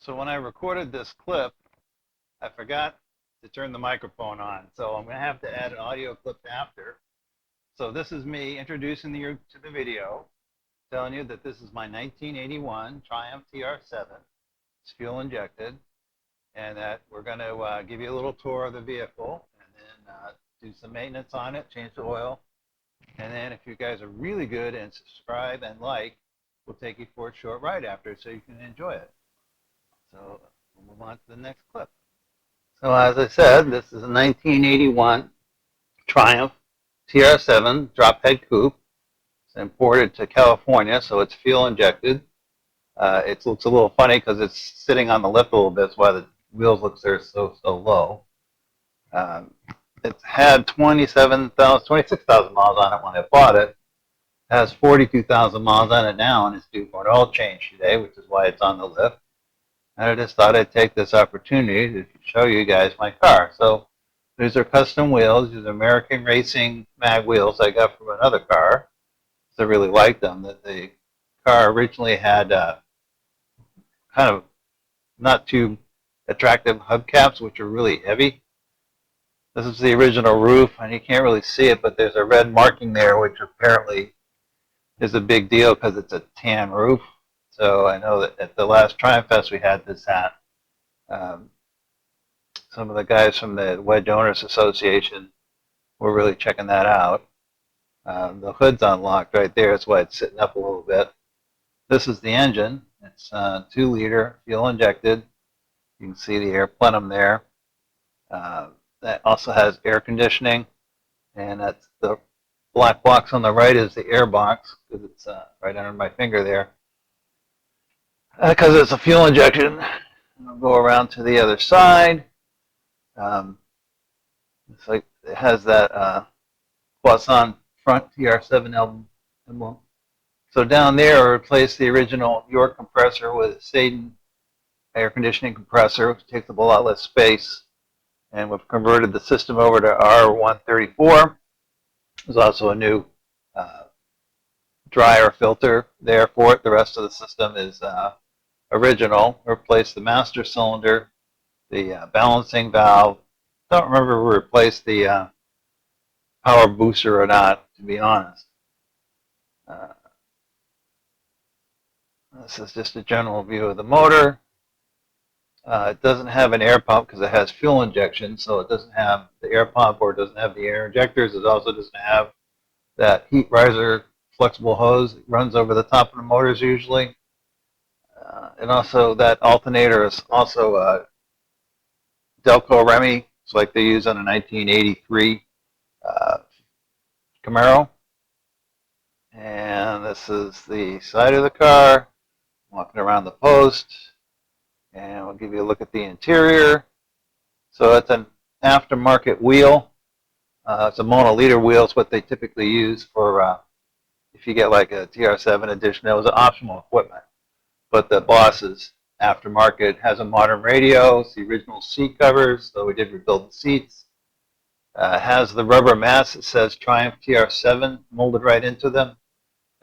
So when I recorded this clip, I forgot to turn the microphone on. So I'm going to have to add an audio clip after. So this is me introducing you to the video, telling you that this is my 1981 Triumph TR7. It's fuel injected, and that we're going to give you a little tour of the vehicle, and then do some maintenance on it, change the oil. And then if you guys are really good and subscribe and like, we'll take you for a short ride after so you can enjoy it. So we'll move on to the next clip. So as I said, this is a 1981 Triumph TR7 drop head coupe. It's imported to California, so it's fuel injected. It looks a little funny because it's sitting on the lip a little bit. That's why the wheels look so low. It had 26,000 miles on it when I bought it. It has 42,000 miles on it now, and it's due for an oil change today, which is why it's on the list. And I just thought I'd take this opportunity to show you guys my car. So these are custom wheels. These are American Racing mag wheels I got from another car. I really liked them. The car originally had kind of not too attractive hubcaps, which are really heavy. This is the original roof, and you can't really see it, but there's a red marking there, which apparently is a big deal because it's a tan roof. So I know that at the last Triumph Fest we had this hat. Some of the guys from the Wedge Owners Association were really checking that out. The hood's unlocked right there. That's why it's sitting up a little bit. This is the engine. It's 2-liter fuel injected. You can see the air plenum there. That also has air conditioning, and that's the black box on the right is the air box because it's right under my finger there. Because it's a fuel injection. I'll go around to the other side. It's like it has that Poisson front TR7 emblem. So down there, I replaced the original York compressor with a Staden air conditioning compressor, which takes up a lot less space. And we've converted the system over to R134. There's also a new dryer filter there for it. The rest of the system is original. Replaced the master cylinder, the balancing valve. Don't remember if we replaced the power booster or not, to be honest. This is just a general view of the motor. It doesn't have an air pump because it has fuel injection, so it doesn't have the air pump or it doesn't have the air injectors. It also doesn't have that heat riser flexible hose that runs over the top of the motors usually. And also that alternator is also Delco Remy. It's like they use on a 1983 Camaro. And this is the side of the car, walking around the post. And we'll give you a look at the interior. So it's an aftermarket wheel. It's a monoliter wheel. It's what they typically use for if you get like a TR7 edition. That was optional equipment. But the Boss's aftermarket has a modern radio. It's the original seat covers, so we did rebuild the seats. Has the rubber mats. It says Triumph TR7 molded right into them.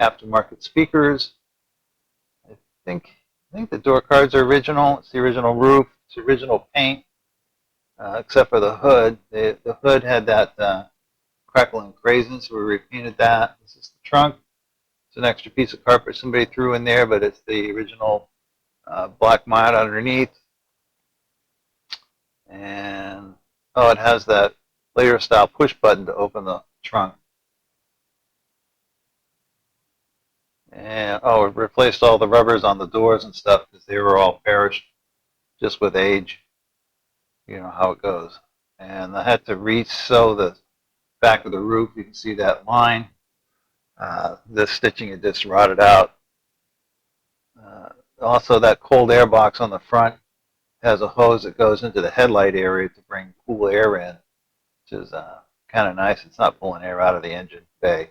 Aftermarket speakers. I think the door cards are original. It's the original roof. It's the original paint, except for the hood. The hood had that crackle and crazing, so we repainted that. This is the trunk. It's an extra piece of carpet somebody threw in there, but it's the original black mat underneath. And it has that later style push button to open the trunk. And we replaced all the rubbers on the doors and stuff because they were all perished just with age. You know how it goes. And I had to re-sew the back of the roof. You can see that line. The stitching had just rotted out. Also, that cold air box on the front has a hose that goes into the headlight area to bring cool air in, which is kind of nice. It's not pulling air out of the engine bay.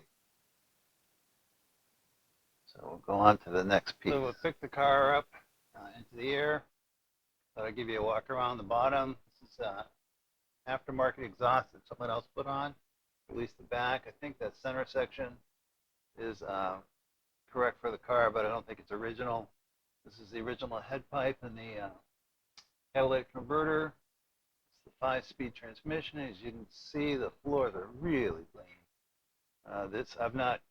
So we'll go on to the next piece. So we'll pick the car up into the air. So I'll give you a walk around the bottom. This is aftermarket exhaust that someone else put on. Release the back. I think that center section is correct for the car, but I don't think it's original. This is the original head pipe and the catalytic converter. It's the 5-speed transmission. As you can see, the floors are really clean. This I've not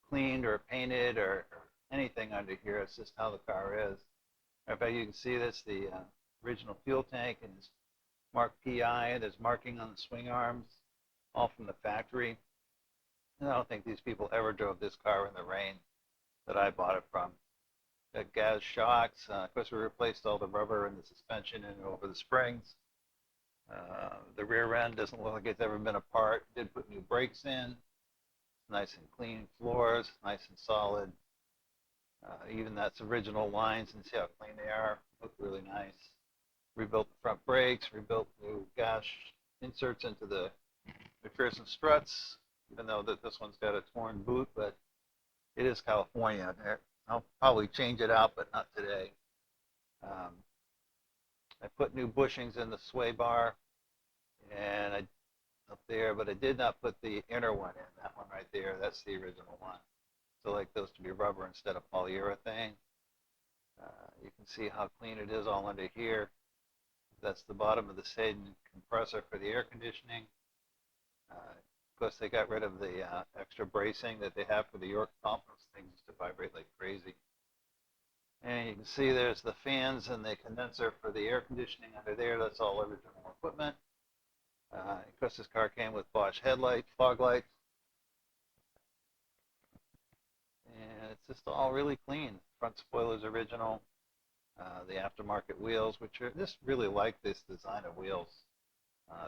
cleaned or painted or anything under here. It's just how the car is. In fact, you can see this, the original fuel tank, and it's marked PI. There's marking on the swing arms, all from the factory. And I don't think these people ever drove this car in the rain that I bought it from. Got gas shocks. Of course, we replaced all the rubber in the suspension and over the springs. The rear end doesn't look like it's ever been apart. Did put new brakes in. Nice and clean floors, nice and solid. Even that's original lines, and see how clean they are. Look really nice. Rebuilt the front brakes, rebuilt new gas inserts into the McPherson struts, even though this one's got a torn boot, but it is California. I'll probably change it out, but not today. I put new bushings in the sway bar and up there, but I did not put the inner one in. That one right there, that's the original one. So I like those to be rubber instead of polyurethane. You can see how clean it is all under here. That's the bottom of the Satan compressor for the air conditioning. Of course, they got rid of the extra bracing that they have for the York pump. Those things used to vibrate like crazy. And you can see there's the fans and the condenser for the air conditioning under there. That's all original equipment. Of course, this car came with Bosch headlights, fog lights. And it's just all really clean. Front spoiler's original. The aftermarket wheels, which are just really like this design of wheels.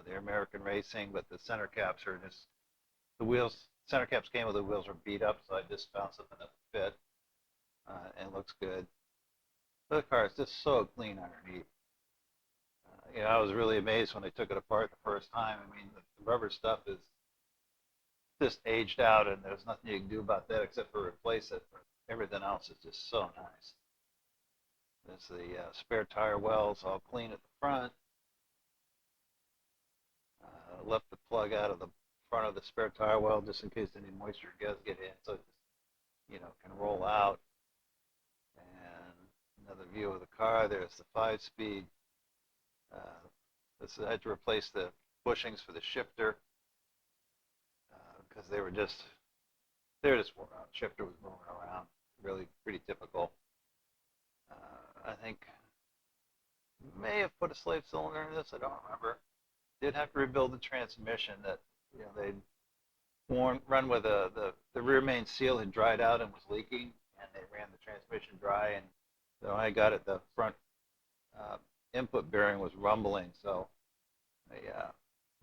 They're American Racing, but the center caps are just, the wheels, center caps came with the wheels were beat up, so I just found something that would fit and looks good. The car is just so clean underneath. I was really amazed when I took it apart the first time. I mean, the rubber stuff is just aged out, and there's nothing you can do about that except for replace it. But everything else is just so nice. There's the spare tire wells all clean at the front. Left the plug out of the front of the spare tire well just in case any moisture does get in, so it just, can roll out. And another view of the car. There's the 5-speed. I had to replace the bushings for the shifter because they were just worn out. Shifter was moving around, really pretty typical. I think may have put a slave cylinder in this. I don't remember. Did have to rebuild the transmission. That they'd run with the rear main seal had dried out and was leaking, and they ran the transmission dry. And so I got it. The front input bearing was rumbling, so I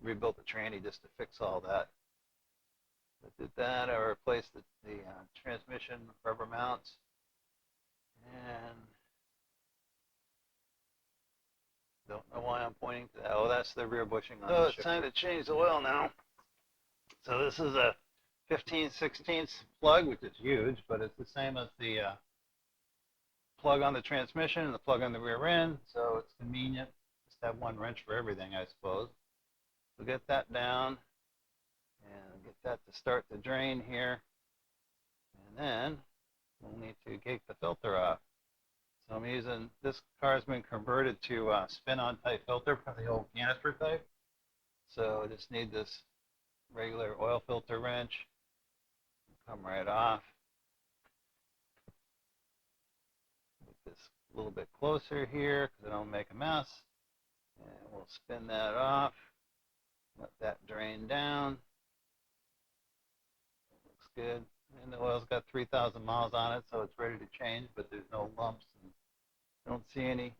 rebuilt the tranny just to fix all that. I did that. I replaced the transmission rubber mounts, and don't know why I'm pointing to that. Oh, that's the rear bushing on the shifter. It's time to change the oil now. So this is a 15/16 plug, which is huge, but it's the same as the plug on the transmission and the plug on the rear end, so it's convenient. Just have one wrench for everything, I suppose. We'll get that down and get that to start the drain here, and then we'll need to take the filter off. So I'm using, this car has been converted to spin-on type filter from the old canister type. So I just need this regular oil filter wrench. Come right off. Get this a little bit closer here because I don't make a mess. And we'll spin that off. Let that drain down. Looks good. And the oil's got 3,000 miles on it, so it's ready to change, but there's no lumps. And I don't see any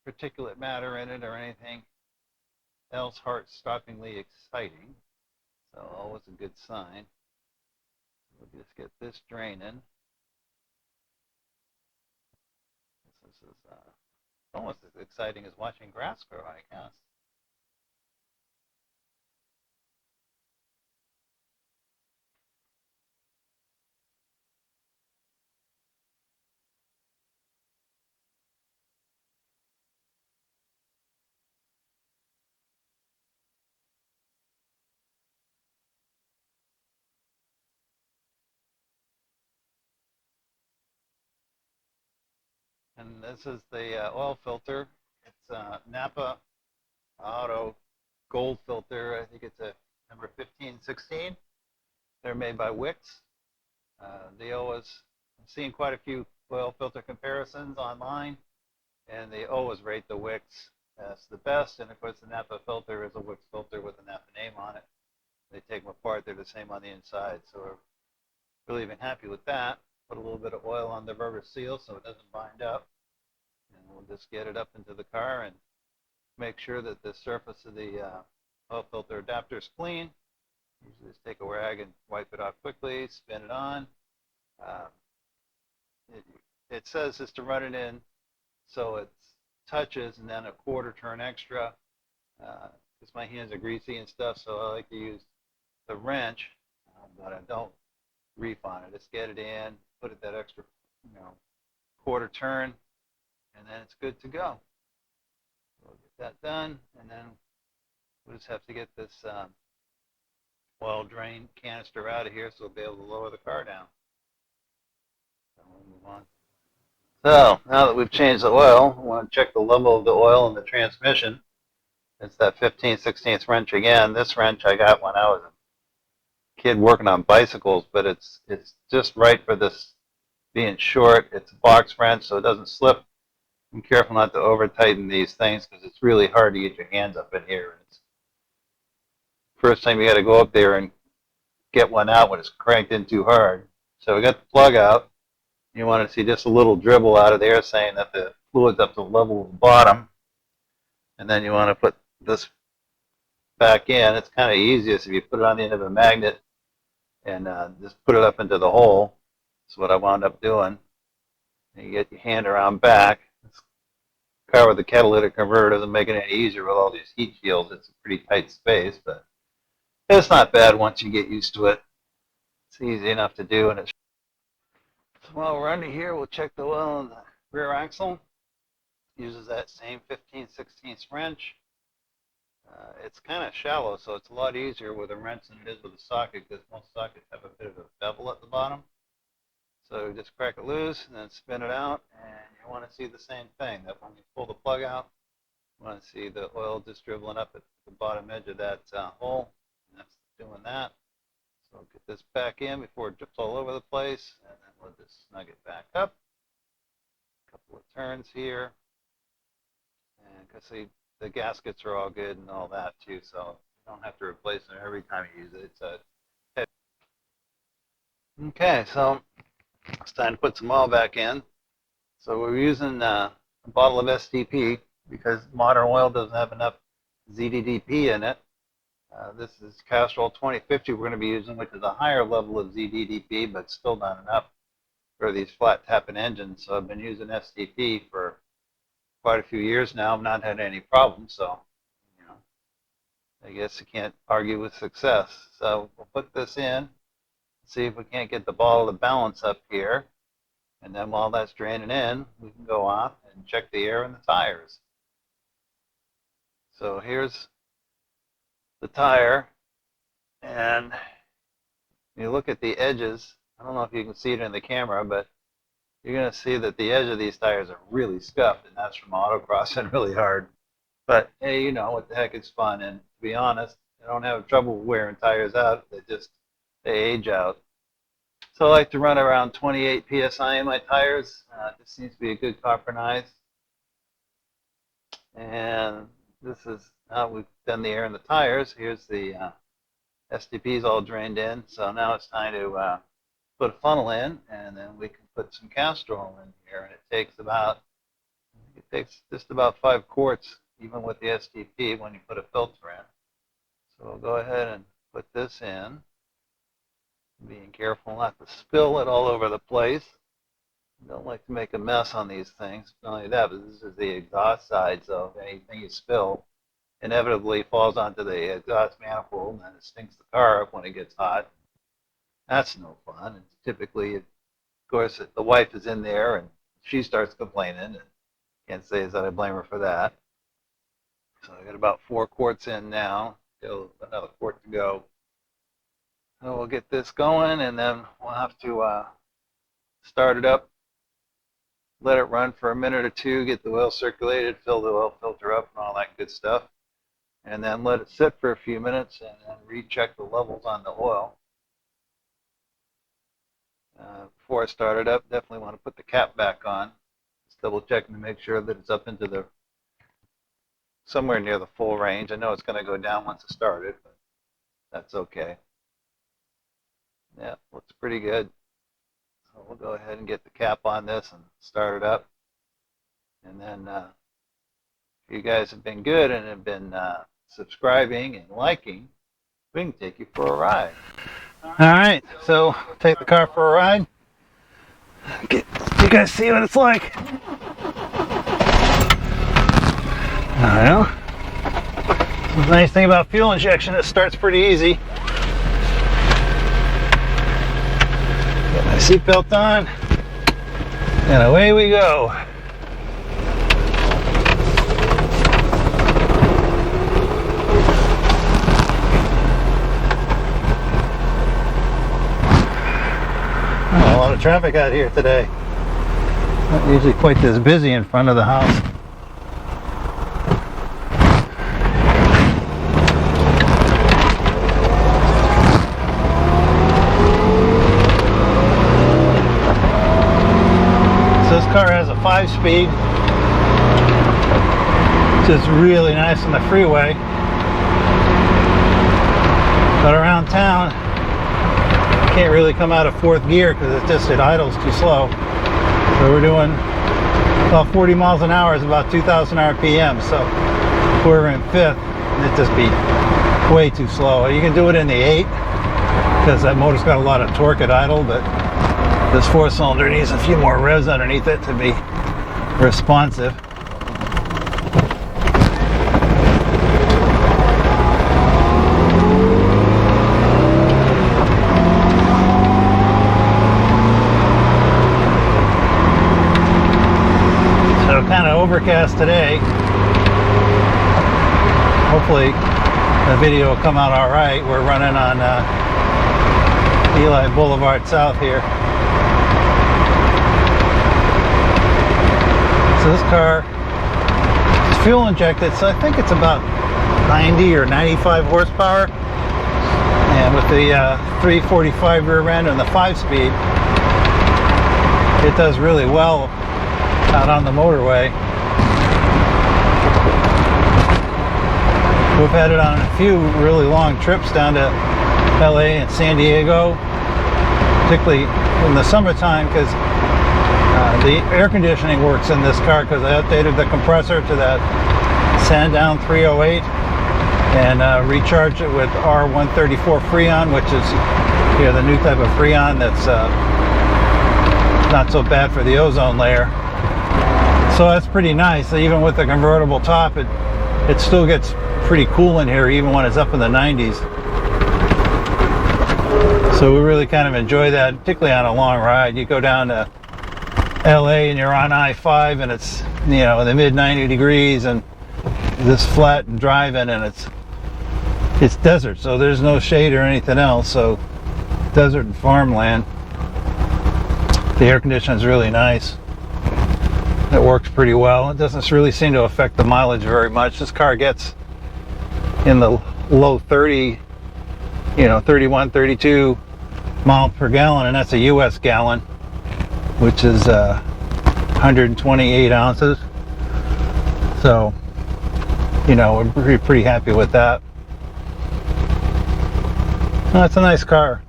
particulate matter in it or anything else heart-stoppingly exciting. So always a good sign. We'll just get this draining. This is almost as exciting as watching grass grow, I guess. And this is the oil filter. It's Napa Auto Gold filter. I think it's a number 1516. They're made by Wix. They always, I've seen quite a few oil filter comparisons online, and they always rate the Wix as the best. And of course, the Napa filter is a Wix filter with a Napa name on it. They take them apart; they're the same on the inside. So we're really been happy with that. Put a little bit of oil on the rubber seal so it doesn't bind up, and we'll just get it up into the car and make sure that the surface of the oil filter adapter is clean. Usually just take a rag and wipe it off quickly, spin it on. Um, it, it says just to run it in so it touches and then a quarter turn extra because my hands are greasy and stuff, so I like to use the wrench, but I don't reef on it. Just get it in, put it that extra, quarter turn, and then it's good to go. We'll get that done, and then we'll just have to get this oil drain canister out of here so we'll be able to lower the car down. So we'll move on. So now that we've changed the oil, I want to check the level of the oil in the transmission. It's that 15/16 wrench again. This wrench I got when I was a kid working on bicycles, but it's just right for this being short. It's a box wrench so it doesn't slip. Be careful not to over tighten these things because it's really hard to get your hands up in here. It's first time you got to go up there and get one out when it's cranked in too hard. So we got the plug out. You want to see just a little dribble out of there saying that the fluid's up to the level of the bottom. And then you want to put this back in. It's kind of easiest if you put it on the end of a magnet and just put it up into the hole. That's what I wound up doing. And you get your hand around back. This car with the catalytic converter doesn't make it any easier with all these heat shields. It's a pretty tight space, but it's not bad once you get used to it. It's easy enough to do, and it's so while we're under here, we'll check the oil in the rear axle. Uses that same 15/16 wrench. It's kind of shallow, so it's a lot easier with a wrench than it is with a socket because most sockets have a bit of a bevel at the bottom. So just crack it loose and then spin it out, and you want to see the same thing. That when you pull the plug out, you want to see the oil just dribbling up at the bottom edge of that hole, and that's doing that. So I'll get this back in before it drips all over the place, and then we'll just snug it back up. A couple of turns here, and because the gaskets are all good and all that too, so you don't have to replace them every time you use it. It's a heavy. Okay, so it's time to put some oil back in. So we're using a bottle of STP because modern oil doesn't have enough ZDDP in it. This is Castrol 2050 we're going to be using, which is a higher level of ZDDP, but still not enough for these flat tapping engines. So I've been using STP for quite a few years now. I've not had any problems, so I guess you can't argue with success. So we'll put this in, see if we can't get the ball to balance up here, and then while that's draining in, we can go off and check the air in the tires. So here's the tire, and you look at the edges. I don't know if you can see it in the camera, but you're going to see that the edge of these tires are really scuffed, and that's from autocrossing really hard. But hey, what the heck, it's fun, and to be honest, I don't have trouble wearing tires out. They age out. So I like to run around 28 psi in my tires. This seems to be a good compromise. And this is how we've done the air in the tires. Here's the STP's all drained in. So now it's time to put a funnel in, and then we can put some Castrol in here. And it takes just about 5 quarts, even with the STP, when you put a filter in. So we'll go ahead and put this in, being careful not to spill it all over the place. Don't like to make a mess on these things. Not only that, but this is the exhaust side, so anything you spill inevitably falls onto the exhaust manifold, and then it stinks the car up when it gets hot. That's no fun. And typically, of course, the wife is in there, and she starts complaining, and can't say that I blame her for that. So I got about 4 quarts in now. Still another quart to go. So we'll get this going, and then we'll have to start it up let it run for a minute or two, get the oil circulated, fill the oil filter up and all that good stuff. And then let it sit for a few minutes and then recheck the levels on the oil. Before I start it up, definitely want to put the cap back on. Just double checking to make sure that it's up into the somewhere near the full range. I know it's going to go down once I start it, but that's okay. Yeah, looks pretty good. So we'll go ahead and get the cap on this and start it up. And then if you guys have been good and have been subscribing and liking, we can take you for a ride. All right, so take the car for a ride. You guys see what it's like? Well, the nice thing about fuel injection, it starts pretty easy. Get my seatbelt on, and away we go. A lot of traffic out here today. Not usually quite this busy in front of the house. So this car has a 5-speed, which is really nice on the freeway. But around town, can't really come out of 4th gear because it idles too slow. So we're doing about 40 miles an hour is about 2,000 RPM. So if we were in 5th, it'd just be way too slow. You can do it in the 8 because that motor's got a lot of torque at idle, but this 4-cylinder needs a few more revs underneath it to be responsive. Kind of overcast today. Hopefully the video will come out all right. We're running on Eli Boulevard South here. So this car is fuel injected, so I think it's about 90 or 95 horsepower. And with the 345 rear end and the 5-speed, it does really well out on the motorway. We've had it on a few really long trips down to LA and San Diego, particularly in the summertime, because the air conditioning works in this car because I updated the compressor to that Sandown 308 and recharged it with R134 Freon, which is the new type of Freon that's not so bad for the ozone layer. So that's pretty nice. Even with the convertible top, it still gets pretty cool in here even when it's up in the 90s. So we really kind of enjoy that, particularly on a long ride. You go down to LA and you're on I-5 and it's in the mid 90 degrees and this flat and driving, and it's desert, so there's no shade or anything else. So desert and farmland. The air conditioning is really nice. It works pretty well. It doesn't really seem to affect the mileage very much. This car gets in the low 30, 31, 32 miles per gallon, and that's a US gallon, which is 128 ounces. So, we're pretty happy with that. No, it's a nice car.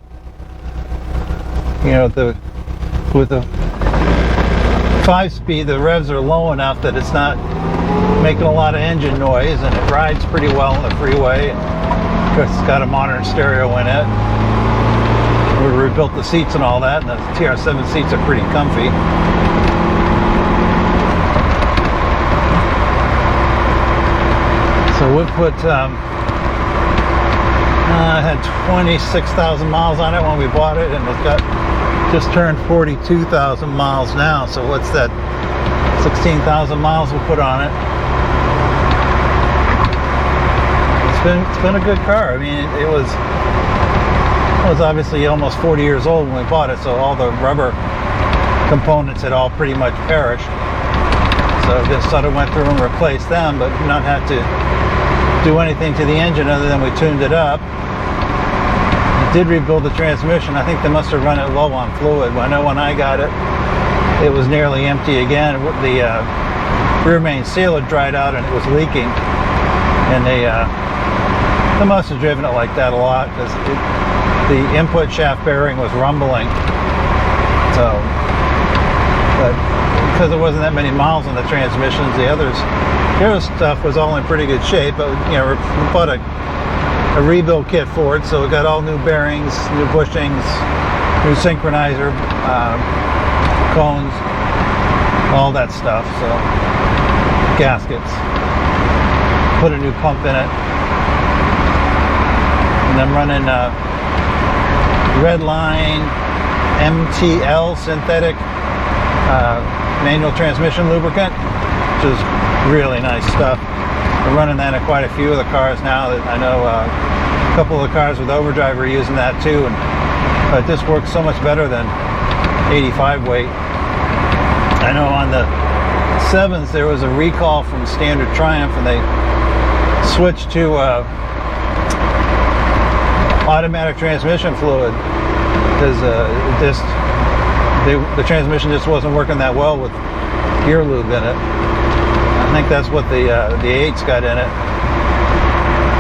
With the 5-speed, the revs are low enough that it's not making a lot of engine noise, and it rides pretty well on the freeway. Of course, it's got a modern stereo in it. We rebuilt the seats and all that, and the TR7 seats are pretty comfy. So we put, I had 26,000 miles on it when we bought it, and it's got just turned 42,000 miles now. So what's that? 16,000 miles we put on it. It's been a good car. I mean, it was obviously almost 40 years old when we bought it, so all the rubber components had all pretty much perished. So just sort of went through and replaced them, but not had to do anything to the engine other than we tuned it up. We did rebuild the transmission. I think they must have run it low on fluid. I know when I got it, it was nearly empty again. The rear main seal had dried out and it was leaking. And they must have driven it like that a lot because the input shaft bearing was rumbling. So, but because there wasn't that many miles on the transmissions, the other stuff was all in pretty good shape. But you know, we bought a rebuild kit for it, so we got all new bearings, new bushings, new synchronizer, cones, all that stuff. So gaskets, put a new pump in it, and I'm running Redline MTL synthetic manual transmission lubricant, which is really nice stuff. We're running that in quite a few of the cars now. That I know a couple of the cars with overdrive are using that too, but this works so much better than 85 weight. I know on the 7s there was a recall from standard Triumph, and they switched to automatic transmission fluid because the transmission just wasn't working that well with gear lube in it. I think that's what the 8's got in it,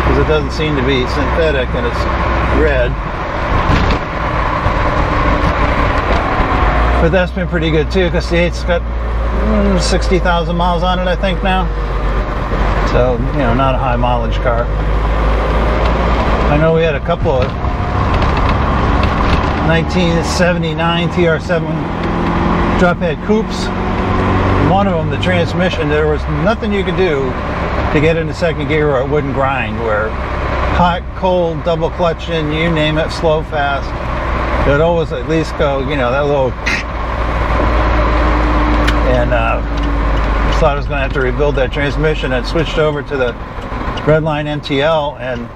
because it doesn't seem to be synthetic and it's red. But that's been pretty good too, because the 8's got 60,000 miles on it, I think now. So, you know, not a high mileage car. I know we had a couple of 1979 TR7 drophead coupes. One of them, the transmission, there was nothing you could do to get into second gear or it wouldn't grind, where hot, cold, double clutching, you name it, slow, fast, it would always at least go, you know, that little, and thought I was going to have to rebuild that transmission, and switched over to the Redline MTL, and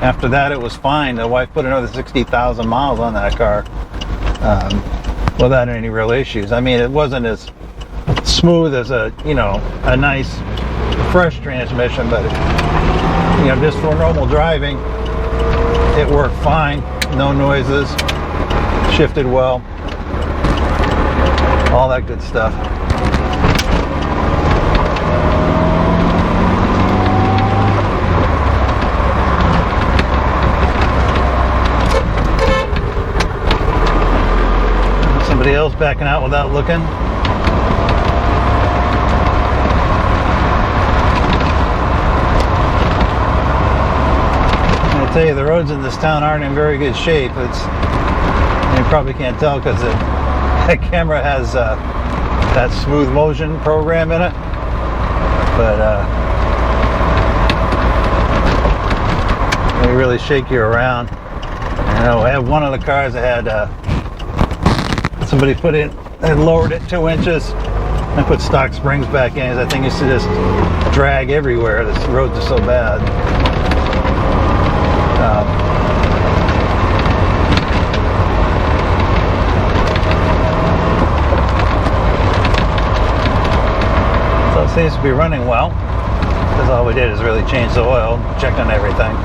after that it was fine. The wife put another 60,000 miles on that car without any real issues. I mean, it wasn't as smooth as a nice fresh transmission, but you know, just for normal driving it worked fine. No noises, shifted well, all that good stuff. Somebody else backing out without looking. I tell you, the roads in this town aren't in very good shape. You probably can't tell because that camera has that smooth motion program in it, but they really shake you around. I know I have one of the cars that had somebody put in and lowered it 2 inches and put stock springs back in. I think it used to just drag everywhere. This roads are so bad. So it seems to be running well, because all we did is really change the oil, check on everything.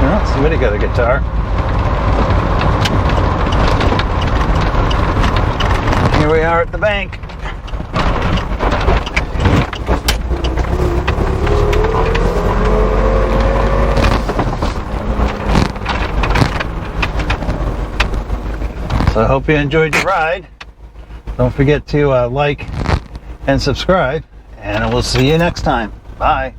Well, somebody got a guitar. Here we are at the bank. So I hope you enjoyed your ride. Don't forget to like and subscribe, and we'll see you next time. Bye.